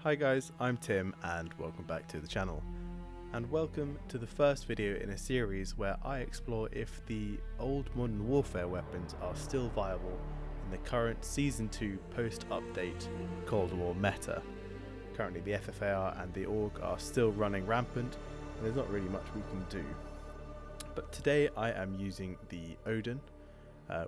Hi guys, I'm Tim and welcome back to the channel. And welcome to the first video in a series where I explore if the old Modern Warfare weapons are still viable in the current Season 2 post-update Cold War meta. Currently the FFAR and the AUG are still running rampant and there's not really much we can do. But today I am using the Oden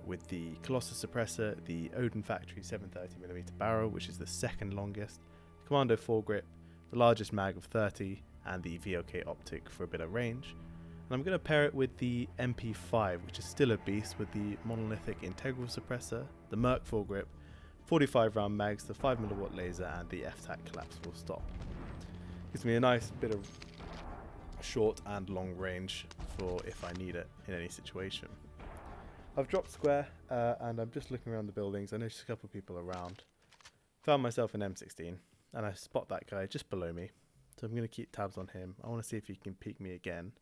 with the Colossus suppressor, the Oden factory 730mm barrel, which is the second longest, Commando foregrip, the largest mag of 30, and the VLK optic for a bit of range. And I'm going to pair it with the MP5, which is still a beast, with the monolithic integral suppressor, the Merc foregrip, 45 round mags, the 5mm laser, and the FTAC collapsible stock. Gives me a nice bit of short and long range for if I need it in any situation. I've dropped square and I'm just looking around the buildings. I noticed a couple of people around. Found myself an M16 and I spot that guy just below me. So I'm going to keep tabs on him. I want to see if he can peek me again.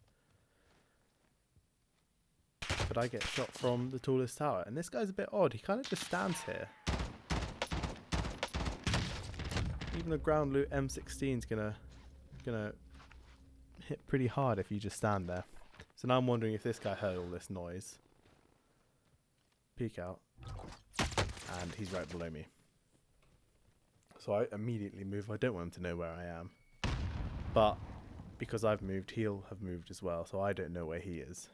But I get shot from the tallest tower. And this guy's a bit odd. He kind of just stands here. Even the ground loot M16 is gonna hit pretty hard if you just stand there. So now I'm wondering if this guy heard all this noise. Peek out. And he's right below me. So I immediately move. I don't want him to know where I am. But because I've moved, he'll have moved as well. So I don't know where he is.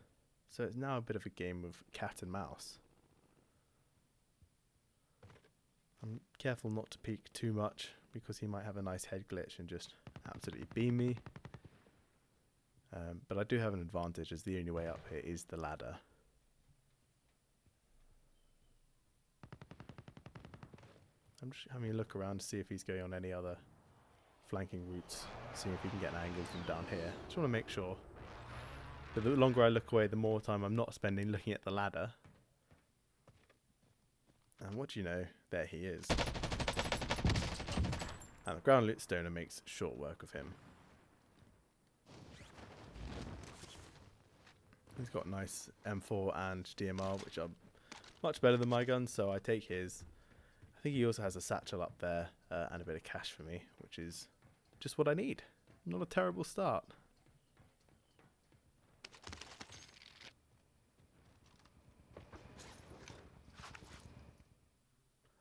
So it's now a bit of a game of cat and mouse. I'm careful not to peek too much because he might have a nice head glitch and just absolutely beam me. But I do have an advantage as the only way up here is the ladder. I'm just having a look around to see if he's going on any other flanking routes, seeing if we can get an angle from down here. Just want to make sure. But the longer I look away, the more time I'm not spending looking at the ladder. And what do you know? There he is. And the ground loot stoner makes short work of him. He's got nice M4 and DMR, which are much better than my guns, so I take his. I think he also has a satchel up there and a bit of cash for me, which is just what I need. Not a terrible start.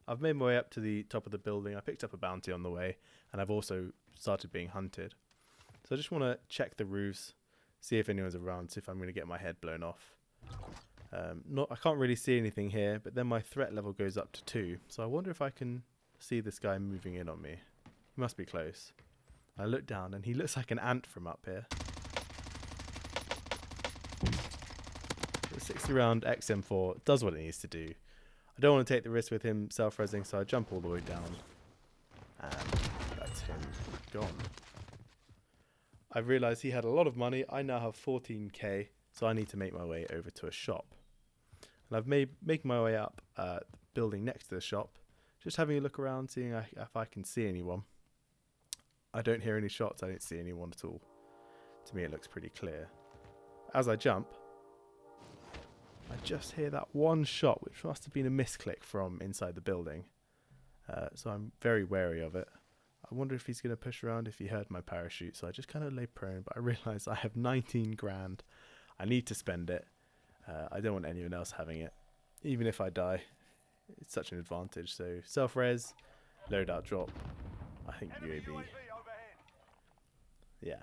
I've made my way up to the top of the building. I picked up a bounty on the way, and I've also started being hunted. So I just want to check the roofs, see if anyone's around, see if I'm going to get my head blown off. I can't really see anything here, but then my threat level goes up to 2. So I wonder if I can see this guy moving in on me. He must be close. I look down and he looks like an ant from up here. The 60 round XM4 does what it needs to do. I don't want to take the risk with him self-resing, so I jump all the way down. And that's him gone. I've realised he had a lot of money. I now have 14k, so I need to make my way over to a shop. And I've making my way up the building next to the shop, just having a look around, seeing if I can see anyone. I don't hear any shots, I don't see anyone at all. To me it looks pretty clear. As I jump, I just hear that one shot, which must have been a misclick from inside the building. So I'm very wary of it. I wonder if he's going to push around, if he heard my parachute. So I just kind of lay prone, but I realise I have 19 grand. I need to spend it. I don't want anyone else having it. Even if I die, it's such an advantage. So self-res, loadout drop. I think UAV. Yeah.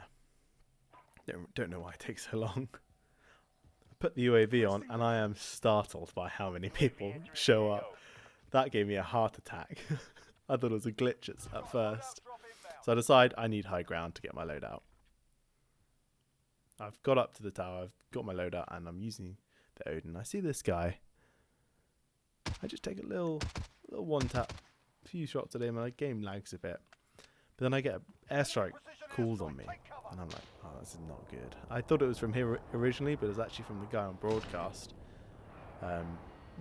Don't know why it takes so long. I put the UAV on and I am startled by how many people show up. That gave me a heart attack. I thought it was a glitch at first. So I decide I need high ground to get my loadout. I've got up to the tower, I've got my loadout, and I'm using the Oden. I see this guy. I just take a little one tap, a few shots at him, and my game lags a bit. But then I get an airstrike called on me, and I'm like, oh, this is not good. I thought it was from here originally, but it was actually from the guy on broadcast,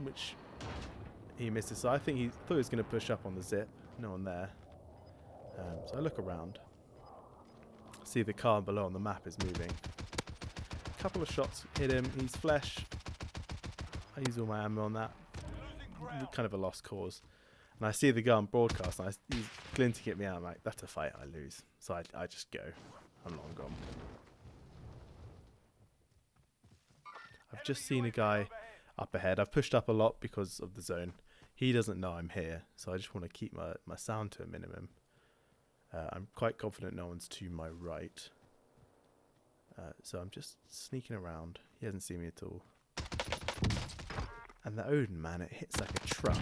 which he missed it. So I think he thought he was going to push up on the zip. No one there. So I look around. See the car below on the map is moving. A couple of shots hit him. He's flesh. I use all my ammo on that. Kind of a lost cause. And I see the guy on broadcast, and he's glinting at me out. I'm like, that's a fight I lose. So I just go. I'm long gone. I've just seen a guy up ahead. I've pushed up a lot because of the zone. He doesn't know I'm here, so I just want to keep my sound to a minimum. I'm quite confident no one's to my right. So I'm just sneaking around. He hasn't seen me at all. And the Oden, man, it hits like a truck.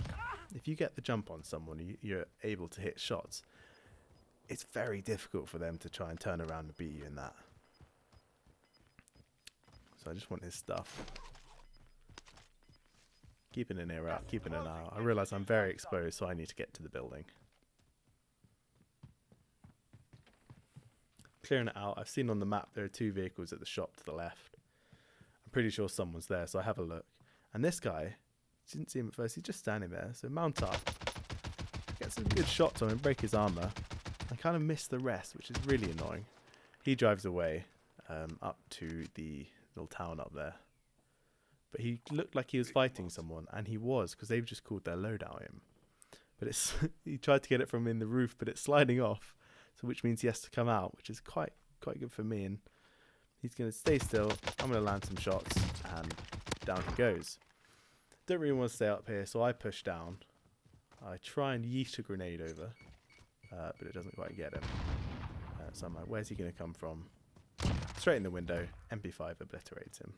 If you get the jump on someone, you're able to hit shots. It's very difficult for them to try and turn around and beat you in that. So I just want his stuff. Keeping an ear out, keeping an eye out. I realise I'm very exposed, so I need to get to the building. Clearing it out. I've seen on the map there are 2 vehicles at the shop to the left. I'm pretty sure someone's there, so I have a look. And this guy, didn't see him at first, he's just standing there. So mount up, get some good shots on him, break his armour. I kind of miss the rest, which is really annoying. He drives away up to the little town up there. But he looked like he was fighting someone, and he was, because they've just called their loadout him. But it's he tried to get it from in the roof, but it's sliding off, so which means he has to come out, which is quite good for me. And he's going to stay still. I'm going to land some shots, and down he goes. Don't really want to stay up here, so I push down. I try and yeet a grenade over, but it doesn't quite get him. So I'm like, where's he going to come from? Straight in the window. MP5 obliterates him.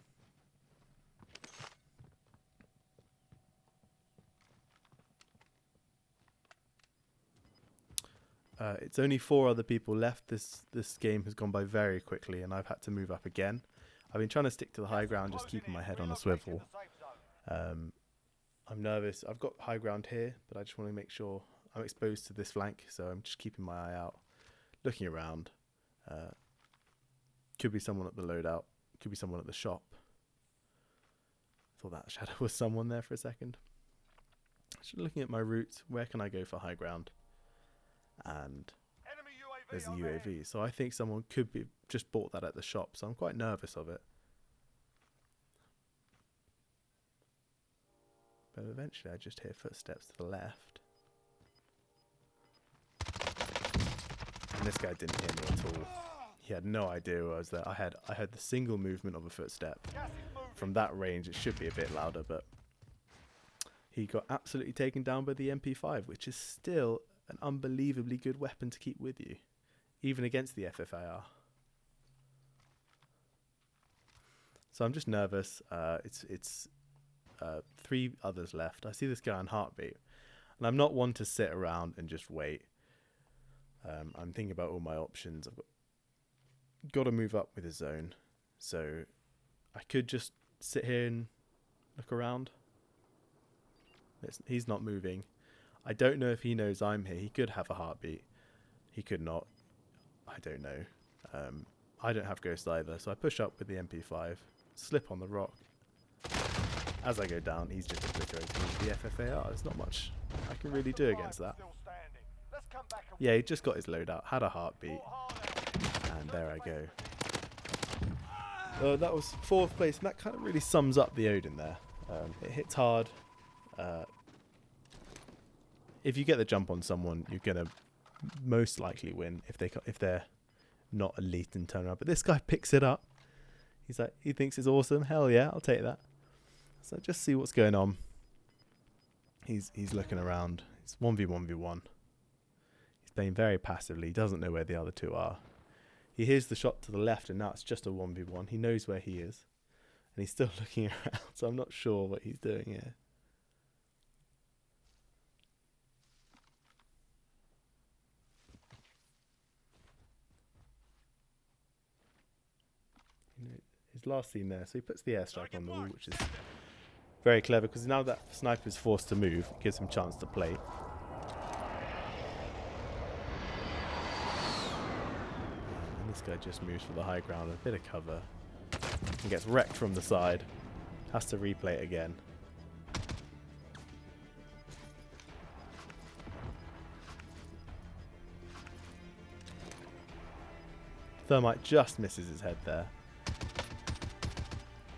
It's only 4 other people left. This game has gone by very quickly, and I've had to move up again. I've been trying to stick to the high ground, just keeping my head on a swivel. I'm nervous. I've got high ground here, but I just want to make sure I'm exposed to this flank, so I'm just keeping my eye out, looking around. Could be someone at the loadout, could be someone at the shop. Thought that shadow was someone there for a second. Just looking at my route, where can I go for high ground? And there's a UAV, so I think someone could be just bought that at the shop, so I'm quite nervous of it. But eventually I just hear footsteps to the left. And this guy didn't hear me at all. He had no idea I was there. I had the single movement of a footstep. From that range it should be a bit louder, but he got absolutely taken down by the MP5, which is still an unbelievably good weapon to keep with you, even against the FFAR. So I'm just nervous. It's 3 others left. I see this guy on heartbeat, and I'm not one to sit around and just wait. I'm thinking about all my options. I've got to move up with his zone, so I could just sit here and look around. He's not moving. I don't know if he knows I'm here. He could have a heartbeat. He could not. I don't know. I don't have ghost either, so I push up with the MP5, slip on the rock. As I go down, he's just obliterating me with the FFAR. There's not much I can really do against that. Yeah, he just got his loadout, had a heartbeat, and there I go. That was 4th place, and that kind of really sums up the Oden there. It hits hard. If you get the jump on someone, you're gonna most likely win if they're not elite and turn around. But this guy picks it up. He's like, he thinks it's awesome. Hell yeah, I'll take that. So just see what's going on. He's looking around. It's 1v1v1. He's playing very passively. He doesn't know where the other 2 are. He hears the shot to the left, and now it's just a 1v1. He knows where he is, and he's still looking around. So I'm not sure what he's doing here. His last scene there, so he puts the airstrike on the wall, which is very clever, because now that sniper's forced to move, it gives him a chance to play. And this guy just moves for the high ground, a bit of cover, and gets wrecked from the side. Has to replay it again. Thermite just misses his head there.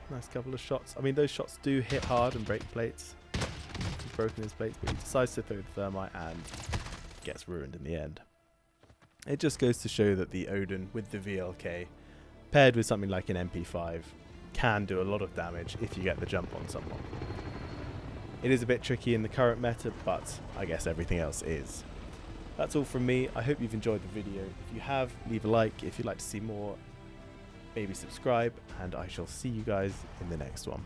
Nice couple of shots. I mean, those shots do hit hard and break plates. he's broken his plates, but he decides to throw the thermite and gets ruined in the end. It just goes to show that the Oden with the VLK, paired with something like an MP5, can do a lot of damage if you get the jump on someone. It is a bit tricky in the current meta, but I guess everything else is. That's all from me. I hope you've enjoyed the video. If you have, leave a like. If you'd like to see more, maybe subscribe, and I shall see you guys in the next one.